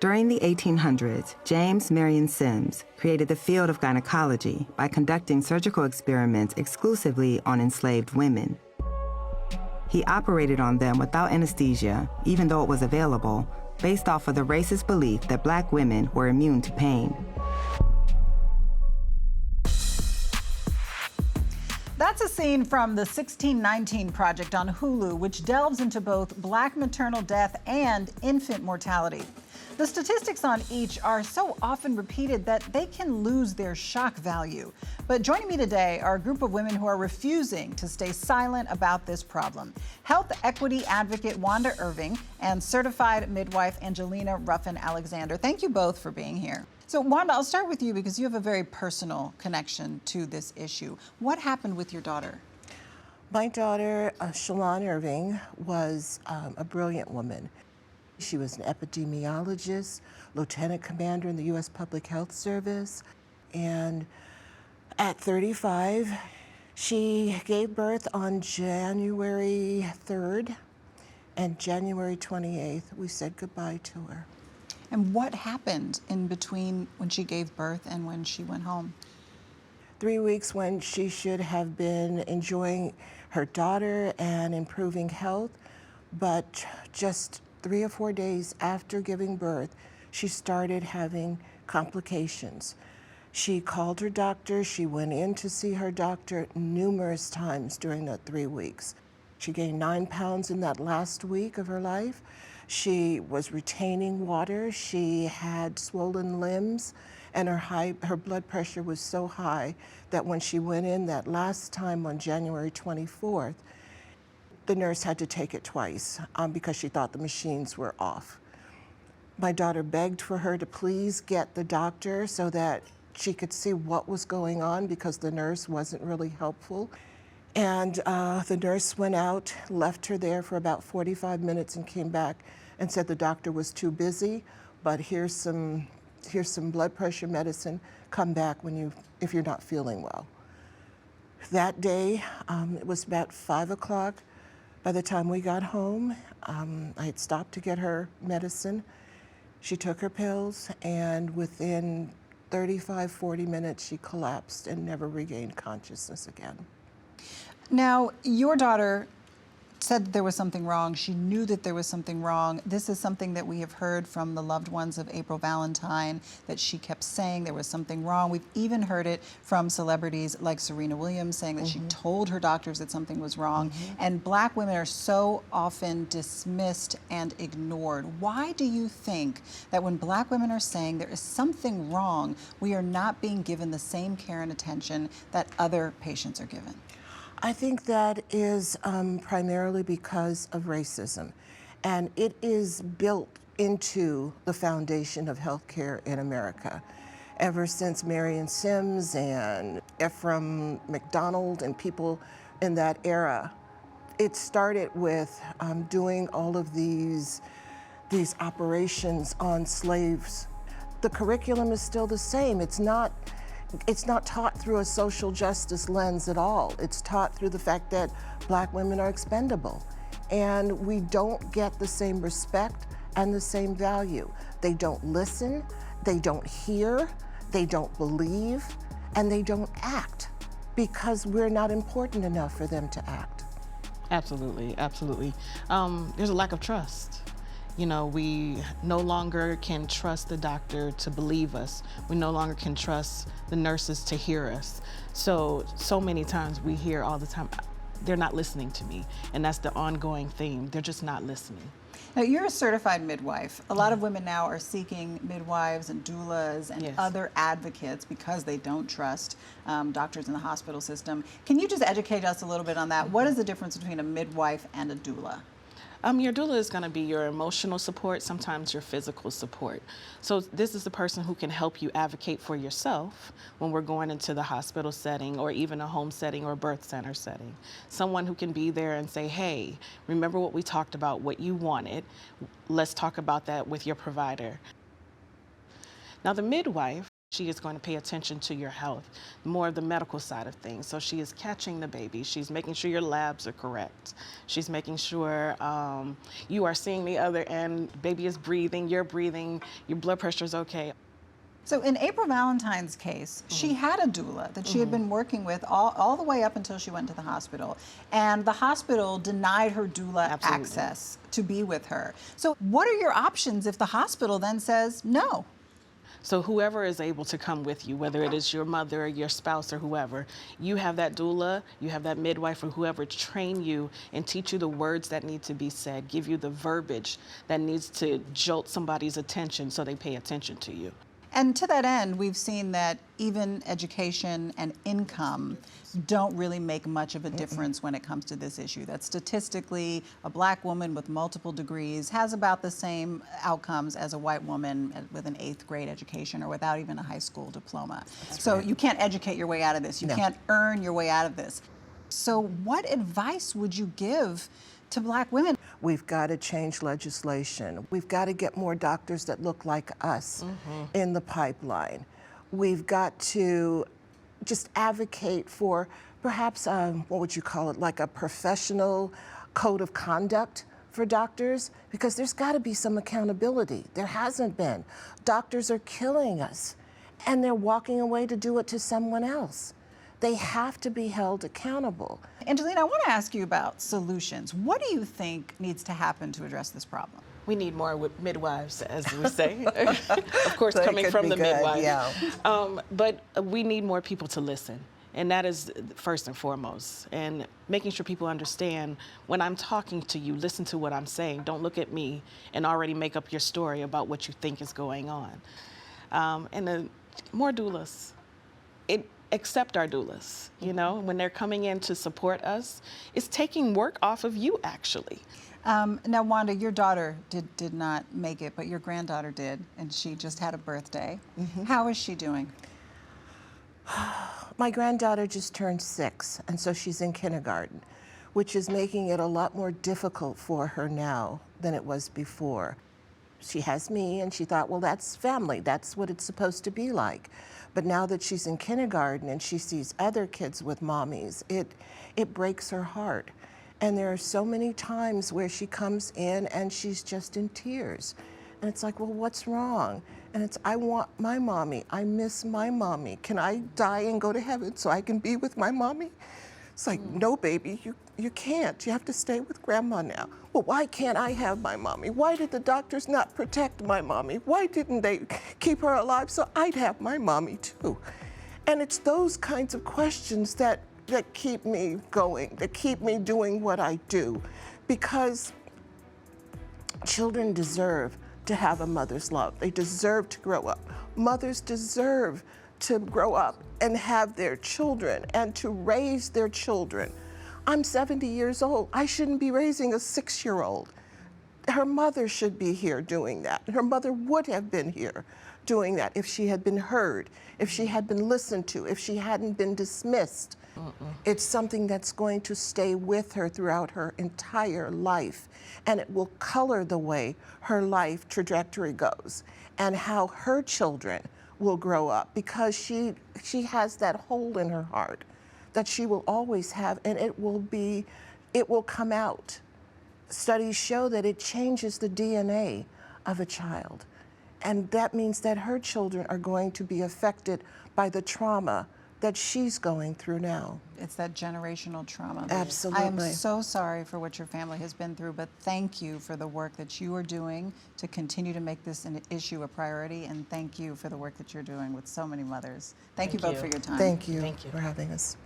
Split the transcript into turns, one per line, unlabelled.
During the 1800s, James Marion Sims created the field of gynecology by conducting surgical experiments exclusively on enslaved women. He operated on them without anesthesia, even though it was available, based off of the racist belief that Black women were immune to pain.
That's a scene from the 1619 Project on Hulu, which delves into both Black maternal death and infant mortality. The statistics on each are so often repeated that they can lose their shock value. But joining me today are a group of women who are refusing to stay silent about this problem. Health equity advocate Wanda Irving and certified midwife Angelina Ruffin-Alexander. Thank you both for being here. So Wanda, I'll start with you because you have a very personal connection to this issue. What happened with your daughter?
My daughter, Wanda Irving, was a brilliant woman. She was an epidemiologist, lieutenant commander in the U.S. Public Health Service, and at 35, she gave birth on January 3rd, and January 28th, we said goodbye to her.
And what happened in between when she gave birth and when she went home?
3 weeks when she should have been enjoying her daughter and improving health, but just 3 or 4 days after giving birth, she started having complications. She called her doctor. She went in to see her doctor numerous times during that 3 weeks. She gained 9 pounds in that last week of her life. She was retaining water. She had swollen limbs, and her blood pressure was so high that when she went in that last time on January 24th, the nurse had to take it twice because she thought the machines were off. My daughter begged for her to please get the doctor so that she could see what was going on because the nurse wasn't really helpful. And the nurse went out, left her there for about 45 minutes and came back and said the doctor was too busy, but here's some blood pressure medicine, come back if you're not feeling well. That day, it was about 5 o'clock. By the time we got home, I had stopped to get her medicine. She took her pills, and within 35, 40 minutes, she collapsed and never regained consciousness again.
Now, your daughter said that there was something wrong. She knew that there was something wrong. This is something that we have heard from the loved ones of April Valentine, that she kept saying there was something wrong. We've even heard it from celebrities like Serena Williams saying that she told her doctors that something was wrong. And Black women are so often dismissed and ignored. Why do you think that when Black women are saying there is something wrong, we are not being given the same care and attention that other patients are given?
I think that is primarily because of racism, and it is built into the foundation of healthcare in America. Ever since Marion Sims and Ephraim McDonald and people in that era, it started with doing all of these operations on slaves. The curriculum is still the same. It's not taught through a social justice lens at all. It's taught through the fact that Black women are expendable. And we don't get the same respect and the same value. They don't listen, they don't hear, they don't believe, and they don't act because we're not important enough for them to act.
Absolutely, absolutely. There's a lack of trust. You know, we no longer can trust the doctor to believe us. We no longer can trust the nurses to hear us. So many times we hear all the time, they're not listening to me. And that's the ongoing theme. They're just not listening.
Now, you're a certified midwife. A lot of women now are seeking midwives and doulas and other advocates because they don't trust doctors in the hospital system. Can you just educate us a little bit on that? What is the difference between a midwife and a doula?
Your doula is going to be your emotional support, sometimes your physical support. So this is the person who can help you advocate for yourself when we're going into the hospital setting or even a home setting or birth center setting. Someone who can be there and say, hey, remember what we talked about, what you wanted. Let's talk about that with your provider. Now the midwife She is going to pay attention to your health, more of the medical side of things. So she is catching the baby. She's making sure your labs are correct. She's making sure you are seeing the other end, baby is breathing, you're breathing, your blood pressure is okay.
So in April Valentine's case, she had a doula that she had been working with all the way up until she went to the hospital. And the hospital denied her doula access to be with her. So what are your options if the hospital then says no?
So whoever is able to come with you, whether it is your mother or your spouse or whoever, you have that doula, you have that midwife or whoever train you and teach you the words that need to be said, give you the verbiage that needs to jolt somebody's attention so they pay attention to you.
And to that end, we've seen that even education and income don't really make much of a difference when it comes to this issue. That statistically, a black woman with multiple degrees has about the same outcomes as a white woman with an 8th grade education or without even a high school diploma. So you can't educate your way out of this. You can't earn your way out of this. So what advice would you give to black women?
We've got to change legislation. We've got to get more doctors that look like us in the pipeline. We've got to just advocate for perhaps, what would you call it, like a professional code of conduct for doctors, because there's got to be some accountability. There hasn't been. Doctors are killing us, and they're walking away to do it to someone else. They have to be held accountable.
Angelina, I want to ask you about solutions. What do you think needs to happen to address this problem?
We need more midwives, as we say. Of course, coming from the midwife. But we need more people to listen. And that is first and foremost. And making sure people understand when I'm talking to you, listen to what I'm saying. Don't look at me and already make up your story about what you think is going on. And then more doulas. Accept our doulas, you know, when they're coming in to support us. It's taking work off of you, actually.
Now, Wanda, your daughter did not make it, but your granddaughter did, and she just had a birthday. How is she doing?
My granddaughter just turned 6, and so she's in kindergarten, which is making it a lot more difficult for her now than it was before. She has me, and she thought, well, that's family. That's what it's supposed to be like. But now that she's in kindergarten and she sees other kids with mommies, it breaks her heart. And there are so many times where she comes in and she's just in tears. And it's like, well, what's wrong? And it's, I want my mommy. I miss my mommy. Can I die and go to heaven so I can be with my mommy? It's like, no, baby, you can't. You have to stay with grandma now. Well, why can't I have my mommy? Why did the doctors not protect my mommy? Why didn't they keep her alive so I'd have my mommy too? And it's those kinds of questions that keep me going, that keep me doing what I do, because children deserve to have a mother's love. They deserve to grow up. Mothers deserve to grow up and have their children and to raise their children. I'm 70 years old. I shouldn't be raising a 6-year-old. Her mother should be here doing that. Her mother would have been here doing that if she had been heard, if she had been listened to, if she hadn't been dismissed. It's something that's going to stay with her throughout her entire life, and it will color the way her life trajectory goes and how her children will grow up, because she has that hole in her heart that she will always have, and it will come out. Studies show that it changes the DNA of a child, and that means that her children are going to be affected by the trauma that she's going through now.
It's that generational trauma.
Absolutely.
I am so sorry for what your family has been through, but thank you for the work that you are doing to continue to make this an issue a priority, and thank you for the work that you're doing with so many mothers. Thank you both for your time.
Thank you for having us.